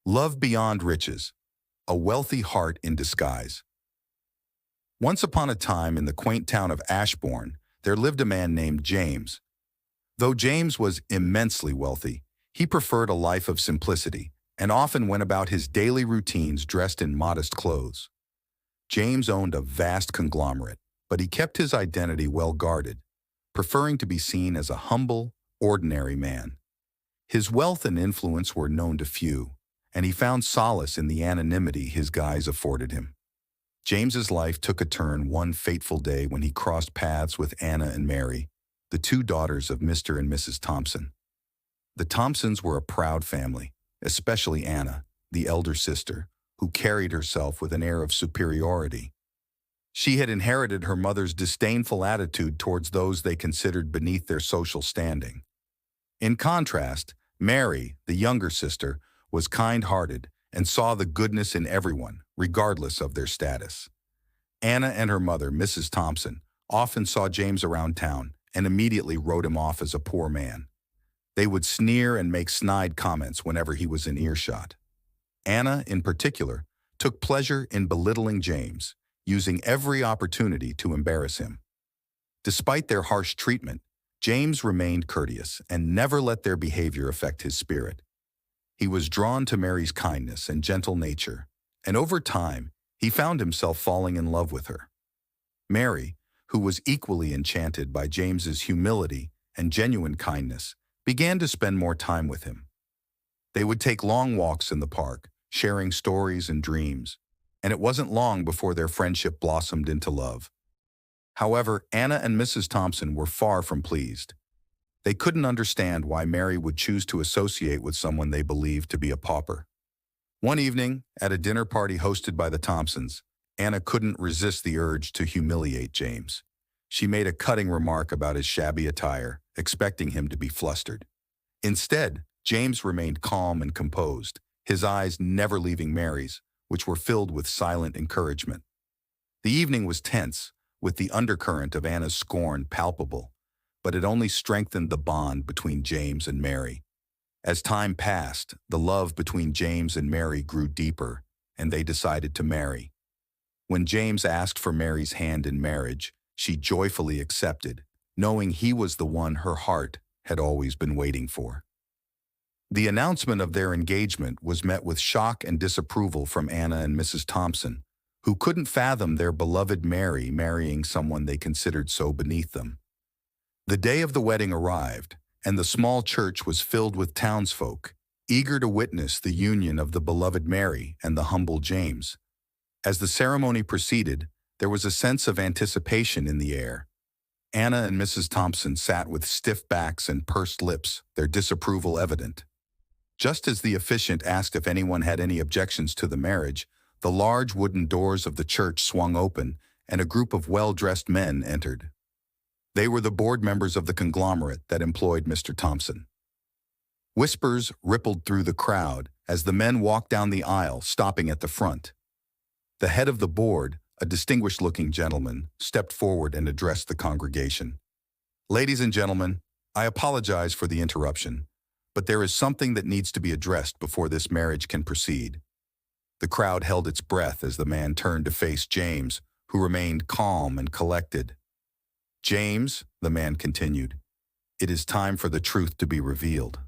Love beyond riches, a wealthy heart in disguise. Once upon a time in the quaint town of Ashbourne, there lived a man named James. Though James was immensely wealthy, he preferred a life of simplicity and often went about his daily routines dressed in modest clothes. James owned a vast conglomerate, but he kept his identity well guarded, preferring to be seen as a humble, ordinary man. His wealth and influence were known to few, and he found solace in the anonymity his guise afforded him. James's life took a turn one fateful day when he crossed paths with Anna and Mary, the two daughters of Mr. and Mrs. Thompson. The Thompsons were a proud family, especially Anna, the elder sister, who carried herself with an air of superiority. She had inherited her mother's disdainful attitude towards those they considered beneath their social standing. In contrast, Mary, the younger sister, was kind-hearted and saw the goodness in everyone, regardless of their status. Anna and her mother, Mrs. Thompson, often saw James around town and immediately wrote him off as a poor man. They would sneer and make snide comments whenever he was in earshot. Anna, in particular, took pleasure in belittling James, using every opportunity to embarrass him. Despite their harsh treatment, James remained courteous and never let their behavior affect his spirit. He was drawn to Mary's kindness and gentle nature, and over time, he found himself falling in love with her. Mary, who was equally enchanted by James's humility and genuine kindness, began to spend more time with him. They would take long walks in the park, sharing stories and dreams, and it wasn't long before their friendship blossomed into love. However, Anna and Mrs. Thompson were far from pleased. They couldn't understand why Mary would choose to associate with someone they believed to be a pauper. One evening, at a dinner party hosted by the Thompsons, Anna couldn't resist the urge to humiliate James. She made a cutting remark about his shabby attire, expecting him to be flustered. Instead, James remained calm and composed, his eyes never leaving Mary's, which were filled with silent encouragement. The evening was tense, with the undercurrent of Anna's scorn palpable, but it only strengthened the bond between James and Mary. As time passed, the love between James and Mary grew deeper, and they decided to marry. When James asked for Mary's hand in marriage, she joyfully accepted, knowing he was the one her heart had always been waiting for. The announcement of their engagement was met with shock and disapproval from Anna and Mrs. Thompson, who couldn't fathom their beloved Mary marrying someone they considered so beneath them. The day of the wedding arrived, and the small church was filled with townsfolk, eager to witness the union of the beloved Mary and the humble James. As the ceremony proceeded, there was a sense of anticipation in the air. Anna and Mrs. Thompson sat with stiff backs and pursed lips, their disapproval evident. Just as the officiant asked if anyone had any objections to the marriage, the large wooden doors of the church swung open, and a group of well-dressed men entered. They were the board members of the conglomerate that employed Mr. Thompson. Whispers rippled through the crowd as the men walked down the aisle, stopping at the front. The head of the board, a distinguished-looking gentleman, stepped forward and addressed the congregation. "Ladies and gentlemen, I apologize for the interruption, but there is something that needs to be addressed before this marriage can proceed." The crowd held its breath as the man turned to face James, who remained calm and collected. "James," the man continued, "it is time for the truth to be revealed."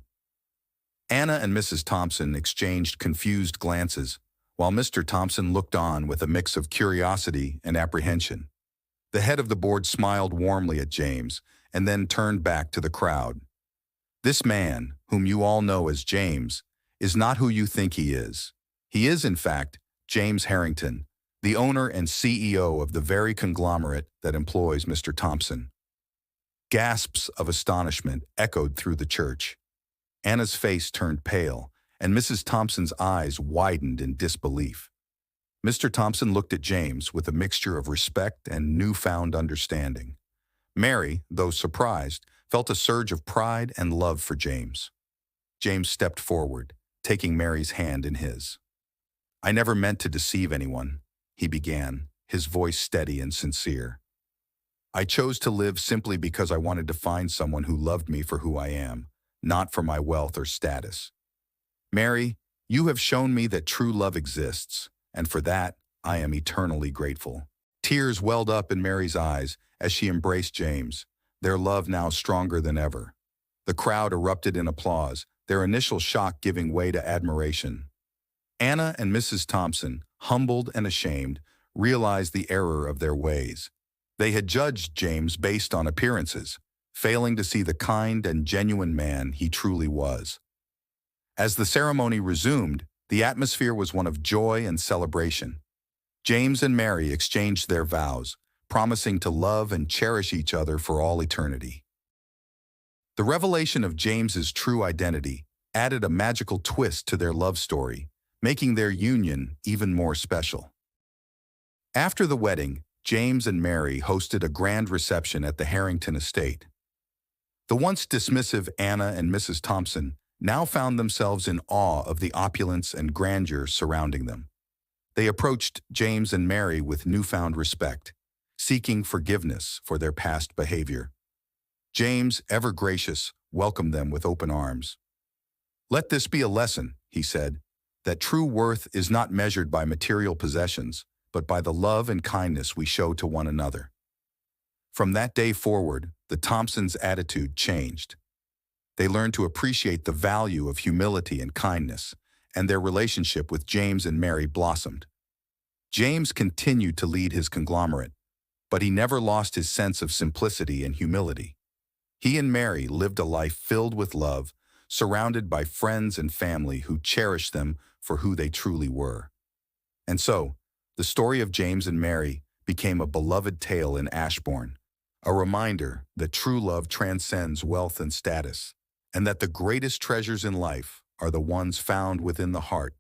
Anna and Mrs. Thompson exchanged confused glances, while Mr. Thompson looked on with a mix of curiosity and apprehension. The head of the board smiled warmly at James and then turned back to the crowd. "This man, whom you all know as James, is not who you think he is. He is, in fact, James Harrington, the owner and CEO of the very conglomerate that employs Mr. Thompson." Gasps of astonishment echoed through the church. Anna's face turned pale, and Mrs. Thompson's eyes widened in disbelief. Mr. Thompson looked at James with a mixture of respect and newfound understanding. Mary, though surprised, felt a surge of pride and love for James. James stepped forward, taking Mary's hand in his. "I never meant to deceive anyone," he began, his voice steady and sincere. "I chose to live simply because I wanted to find someone who loved me for who I am, not for my wealth or status. Mary, You have shown me that true love exists, and for that, I am eternally grateful." Tears welled up in Mary's eyes as she embraced James, their love now stronger than ever. The crowd erupted in applause, their initial shock giving way to admiration. Anna and Mrs. Thompson, humbled and ashamed, realized the error of their ways. They had judged James based on appearances, failing to see the kind and genuine man he truly was. As the ceremony resumed, the atmosphere was one of joy and celebration. James and Mary exchanged their vows, promising to love and cherish each other for all eternity. The revelation of James's true identity added a magical twist to their love story, making their union even more special. After the wedding, James and Mary hosted a grand reception at the Harrington estate. The once dismissive Anna and Mrs. Thompson now found themselves in awe of the opulence and grandeur surrounding them. They approached James and Mary with newfound respect, seeking forgiveness for their past behavior. James, ever gracious, welcomed them with open arms. "Let this be a lesson," he said, "that true worth is not measured by material possessions, but by the love and kindness we show to one another." From that day forward, the Thompsons' attitude changed. They learned to appreciate the value of humility and kindness, and their relationship with James and Mary blossomed. James continued to lead his conglomerate, but he never lost his sense of simplicity and humility. He and Mary lived a life filled with love, surrounded by friends and family who cherished them for who they truly were. And so, the story of James and Mary became a beloved tale in Ashbourne, a reminder that true love transcends wealth and status, and that the greatest treasures in life are the ones found within the heart